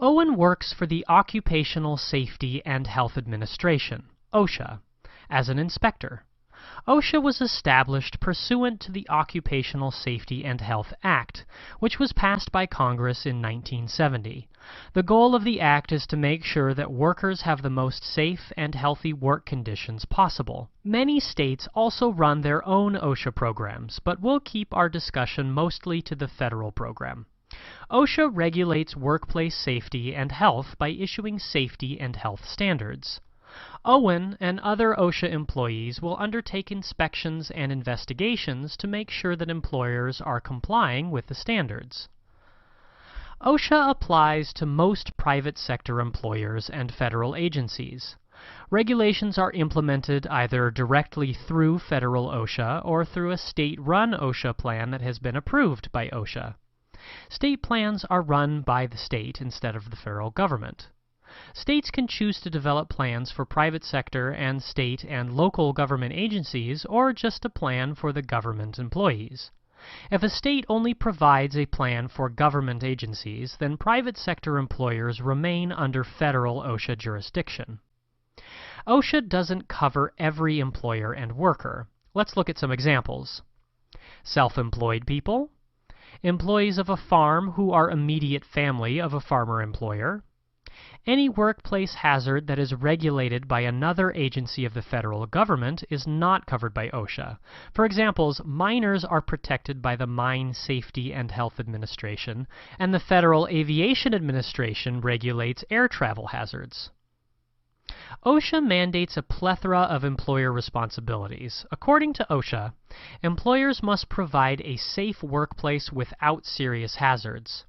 Owen works for the Occupational Safety and Health Administration, OSHA, as an inspector. OSHA was established pursuant to the Occupational Safety and Health Act, which was passed by Congress in 1970. The goal of the act is to make sure that workers have the most safe and healthy work conditions possible. Many states also run their own OSHA programs, but we'll keep our discussion mostly to the federal program. OSHA regulates workplace safety and health by issuing safety and health standards. Owen and other OSHA employees will undertake inspections and investigations to make sure that employers are complying with the standards. OSHA applies to most private sector employers and federal agencies. Regulations are implemented either directly through federal OSHA or through a state-run OSHA plan that has been approved by OSHA. State plans are run by the state instead of the federal government. States can choose to develop plans for private sector and state and local government agencies, or just a plan for the government employees. If a state only provides a plan for government agencies, then private sector employers remain under federal OSHA jurisdiction. OSHA doesn't cover every employer and worker. Let's look at some examples. Self-employed people, employees of a farm who are immediate family of a farmer employer, any workplace hazard that is regulated by another agency of the federal government is not covered by OSHA. For examples, miners are protected by the Mine Safety and Health Administration, and the Federal Aviation Administration regulates air travel hazards. OSHA mandates a plethora of employer responsibilities. According to OSHA, employers must provide a safe workplace without serious hazards.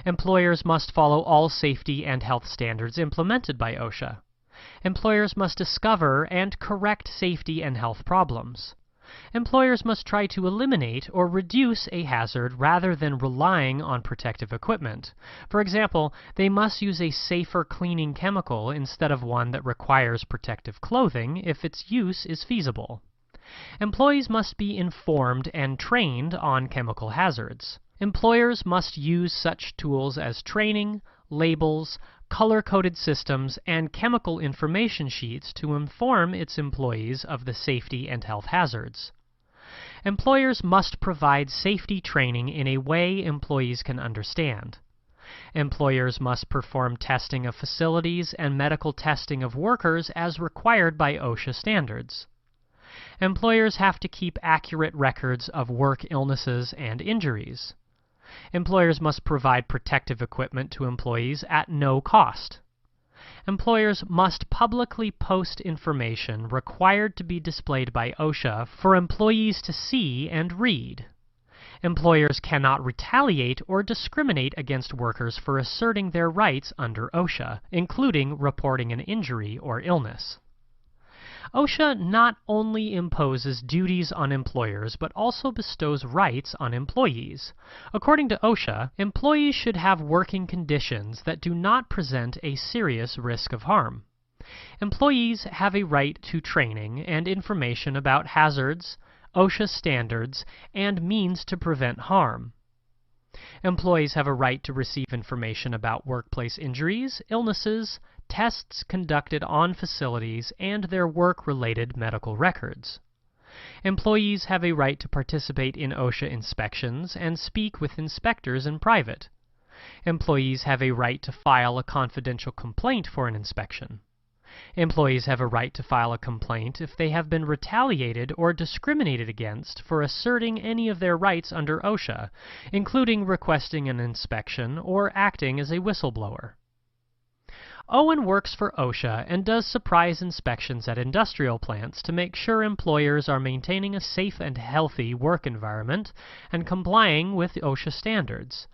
Employers must follow all safety and health standards implemented by OSHA. Employers must discover and correct safety and health problems. Employers must try to eliminate or reduce a hazard rather than relying on protective equipment. For example, they must use a safer cleaning chemical instead of one that requires protective clothing if its use is feasible. Employees must be informed and trained on chemical hazards. Employers must use such tools as training, labels, color-coded systems, and chemical information sheets to inform its employees of the safety and health hazards. Employers must provide safety training in a way employees can understand. Employers must perform testing of facilities and medical testing of workers as required by OSHA standards. Employers have to keep accurate records of work illnesses and injuries. Employers must provide protective equipment to employees at no cost. Employers must publicly post information required to be displayed by OSHA for employees to see and read. Employers cannot retaliate or discriminate against workers for asserting their rights under OSHA, including reporting an injury or illness. OSHA not only imposes duties on employers, but also bestows rights on employees. According to OSHA, employees should have working conditions that do not present a serious risk of harm. Employees have a right to training and information about hazards, OSHA standards, and means to prevent harm. Employees have a right to receive information about workplace injuries, illnesses, tests conducted on facilities, and their work-related medical records. Employees have a right to participate in OSHA inspections and speak with inspectors in private. Employees have a right to file a confidential complaint for an inspection. Employees have a right to file a complaint if they have been retaliated or discriminated against for asserting any of their rights under OSHA, including requesting an inspection or acting as a whistleblower. Owen works for OSHA and does surprise inspections at industrial plants to make sure employers are maintaining a safe and healthy work environment and complying with OSHA standards.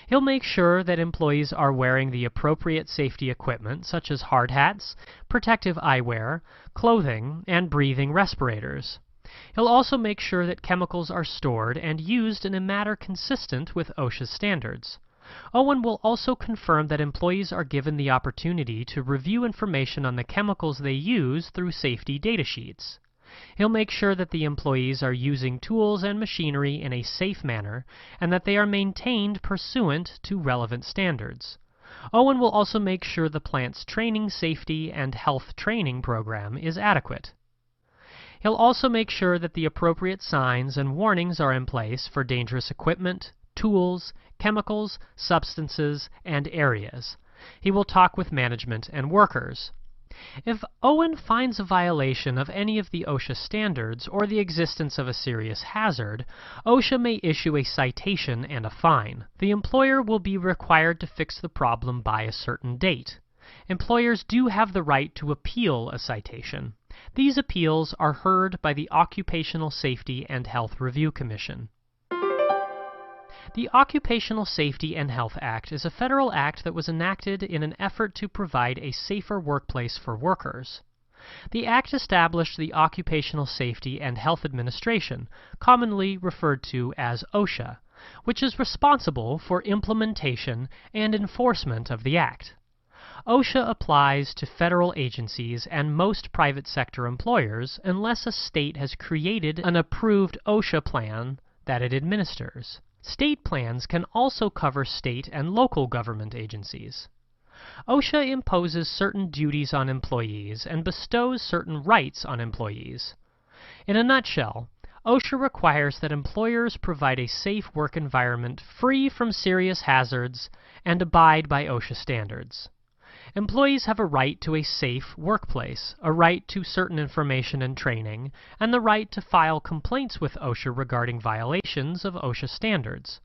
He'll make sure that employees are wearing the appropriate safety equipment such as hard hats, protective eyewear, clothing, and breathing respirators. He'll also make sure that chemicals are stored and used in a manner consistent with OSHA's standards. Owen will also confirm that employees are given the opportunity to review information on the chemicals they use through safety data sheets. He'll make sure that the employees are using tools and machinery in a safe manner and that they are maintained pursuant to relevant standards. Owen will also make sure the plant's training, safety, and health training program is adequate. He'll also make sure that the appropriate signs and warnings are in place for dangerous equipment, tools, chemicals, substances, and areas. He will talk with management and workers. If Owen finds a violation of any of the OSHA standards or the existence of a serious hazard, OSHA may issue a citation and a fine. The employer will be required to fix the problem by a certain date. Employers do have the right to appeal a citation. These appeals are heard by the Occupational Safety and Health Review Commission. The Occupational Safety and Health Act is a federal act that was enacted in an effort to provide a safer workplace for workers. The act established the Occupational Safety and Health Administration, commonly referred to as OSHA, which is responsible for implementation and enforcement of the act. OSHA applies to federal agencies and most private sector employers unless a state has created an approved OSHA plan that it administers. State plans can also cover state and local government agencies. OSHA imposes certain duties on employees and bestows certain rights on employees. In a nutshell, OSHA requires that employers provide a safe work environment free from serious hazards and abide by OSHA standards. Employees have a right to a safe workplace, a right to certain information and training, and the right to file complaints with OSHA regarding violations of OSHA standards.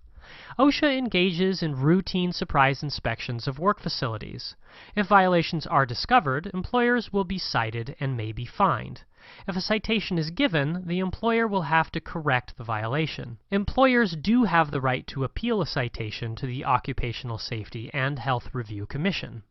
OSHA engages in routine surprise inspections of work facilities. If violations are discovered, employers will be cited and may be fined. If a citation is given, the employer will have to correct the violation. Employers do have the right to appeal a citation to the Occupational Safety and Health Review Commission.